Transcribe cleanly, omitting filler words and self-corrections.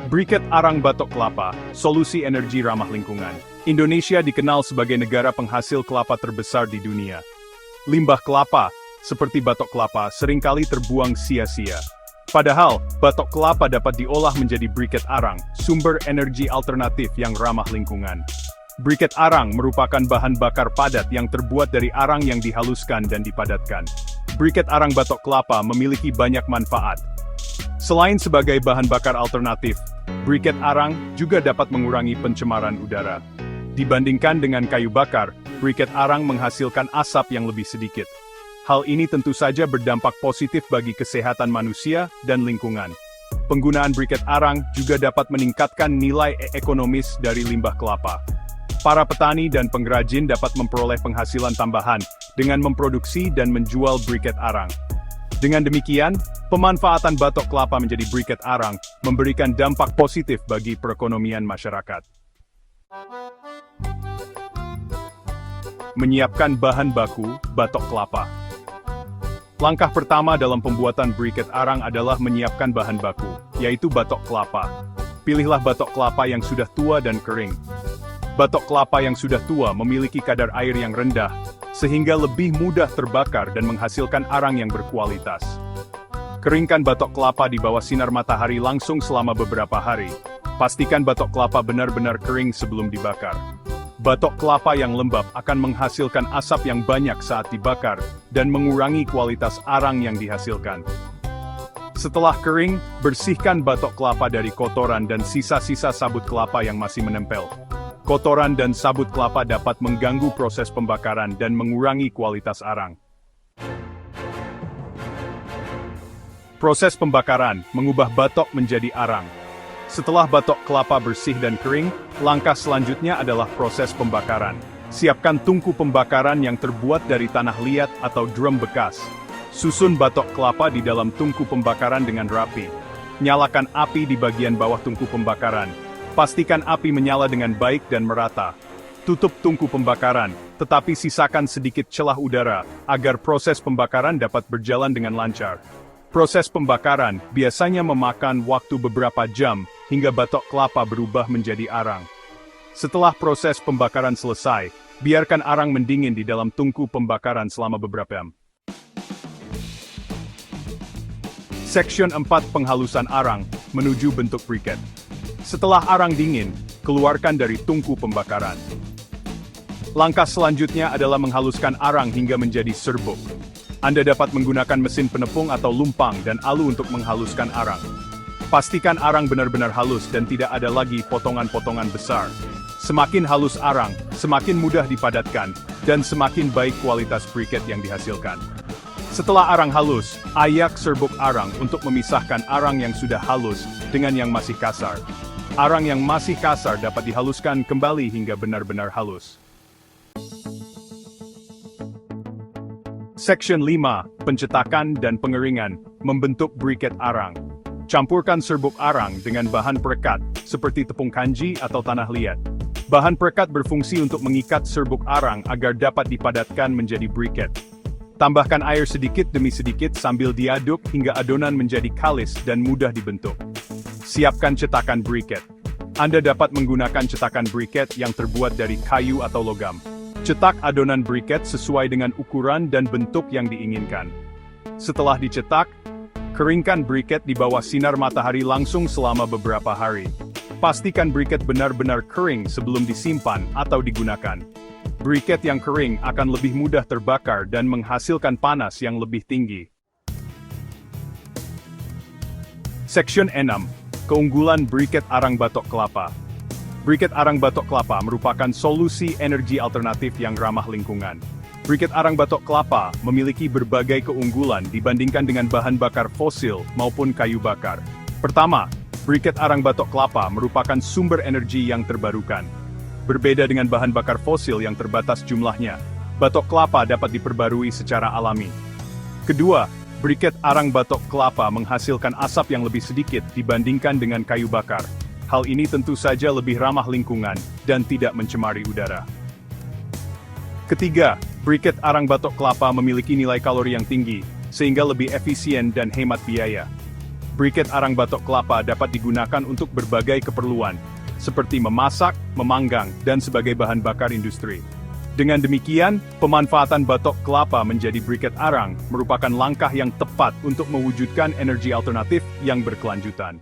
Briket arang batok kelapa, solusi energi ramah lingkungan. Indonesia dikenal sebagai negara penghasil kelapa terbesar di dunia. Limbah kelapa, seperti batok kelapa, seringkali terbuang sia-sia. Padahal, batok kelapa dapat diolah menjadi briket arang, sumber energi alternatif yang ramah lingkungan. Briket arang merupakan bahan bakar padat yang terbuat dari arang yang dihaluskan dan dipadatkan. Briket arang batok kelapa memiliki banyak manfaat. Selain sebagai bahan bakar alternatif, briket arang juga dapat mengurangi pencemaran udara. Dibandingkan dengan kayu bakar, briket arang menghasilkan asap yang lebih sedikit. Hal ini tentu saja berdampak positif bagi kesehatan manusia dan lingkungan. Penggunaan briket arang juga dapat meningkatkan nilai ekonomis dari limbah kelapa. Para petani dan pengrajin dapat memperoleh penghasilan tambahan dengan memproduksi dan menjual briket arang. Dengan demikian, pemanfaatan batok kelapa menjadi briket arang memberikan dampak positif bagi perekonomian masyarakat. Menyiapkan bahan baku batok kelapa. Langkah pertama dalam pembuatan briket arang adalah menyiapkan bahan baku, yaitu batok kelapa. Pilihlah batok kelapa yang sudah tua dan kering. Batok kelapa yang sudah tua memiliki kadar air yang rendah, sehingga lebih mudah terbakar dan menghasilkan arang yang berkualitas. Keringkan batok kelapa di bawah sinar matahari langsung selama beberapa hari. Pastikan batok kelapa benar-benar kering sebelum dibakar. Batok kelapa yang lembab akan menghasilkan asap yang banyak saat dibakar, dan mengurangi kualitas arang yang dihasilkan. Setelah kering, bersihkan batok kelapa dari kotoran dan sisa-sisa sabut kelapa yang masih menempel. Kotoran dan sabut kelapa dapat mengganggu proses pembakaran dan mengurangi kualitas arang. Proses pembakaran mengubah batok menjadi arang. Setelah batok kelapa bersih dan kering, langkah selanjutnya adalah proses pembakaran. Siapkan tungku pembakaran yang terbuat dari tanah liat atau drum bekas. Susun batok kelapa di dalam tungku pembakaran dengan rapi. Nyalakan api di bagian bawah tungku pembakaran. Pastikan api menyala dengan baik dan merata. Tutup tungku pembakaran, tetapi sisakan sedikit celah udara, agar proses pembakaran dapat berjalan dengan lancar. Proses pembakaran biasanya memakan waktu beberapa jam, hingga batok kelapa berubah menjadi arang. Setelah proses pembakaran selesai, biarkan arang mendingin di dalam tungku pembakaran selama beberapa jam. Section 4 Penghalusan arang, menuju bentuk briket. Setelah arang dingin, keluarkan dari tungku pembakaran. Langkah selanjutnya adalah menghaluskan arang hingga menjadi serbuk. Anda dapat menggunakan mesin penepung atau lumpang dan alu untuk menghaluskan arang. Pastikan arang benar-benar halus dan tidak ada lagi potongan-potongan besar. Semakin halus arang, semakin mudah dipadatkan, dan semakin baik kualitas briket yang dihasilkan. Setelah arang halus, ayak serbuk arang untuk memisahkan arang yang sudah halus dengan yang masih kasar. Arang yang masih kasar dapat dihaluskan kembali hingga benar-benar halus. Section 5, Pencetakan dan Pengeringan, membentuk briket arang. Campurkan serbuk arang dengan bahan perekat, seperti tepung kanji atau tanah liat. Bahan perekat berfungsi untuk mengikat serbuk arang agar dapat dipadatkan menjadi briket. Tambahkan air sedikit demi sedikit sambil diaduk hingga adonan menjadi kalis dan mudah dibentuk. Siapkan cetakan briket. Anda dapat menggunakan cetakan briket yang terbuat dari kayu atau logam. Cetak adonan briket sesuai dengan ukuran dan bentuk yang diinginkan. Setelah dicetak, keringkan briket di bawah sinar matahari langsung selama beberapa hari. Pastikan briket benar-benar kering sebelum disimpan atau digunakan. Briket yang kering akan lebih mudah terbakar dan menghasilkan panas yang lebih tinggi. Section 6. Keunggulan briket arang batok kelapa. Briket arang batok kelapa merupakan solusi energi alternatif yang ramah lingkungan. Briket arang batok kelapa memiliki berbagai keunggulan dibandingkan dengan bahan bakar fosil maupun kayu bakar. Pertama, briket arang batok kelapa merupakan sumber energi yang terbarukan. Berbeda dengan bahan bakar fosil yang terbatas jumlahnya, batok kelapa dapat diperbarui secara alami. Kedua, briket arang batok kelapa menghasilkan asap yang lebih sedikit dibandingkan dengan kayu bakar. Hal ini tentu saja lebih ramah lingkungan dan tidak mencemari udara. Ketiga, briket arang batok kelapa memiliki nilai kalori yang tinggi, sehingga lebih efisien dan hemat biaya. Briket arang batok kelapa dapat digunakan untuk berbagai keperluan, seperti memasak, memanggang, dan sebagai bahan bakar industri. Dengan demikian, pemanfaatan batok kelapa menjadi briket arang merupakan langkah yang tepat untuk mewujudkan energi alternatif yang berkelanjutan.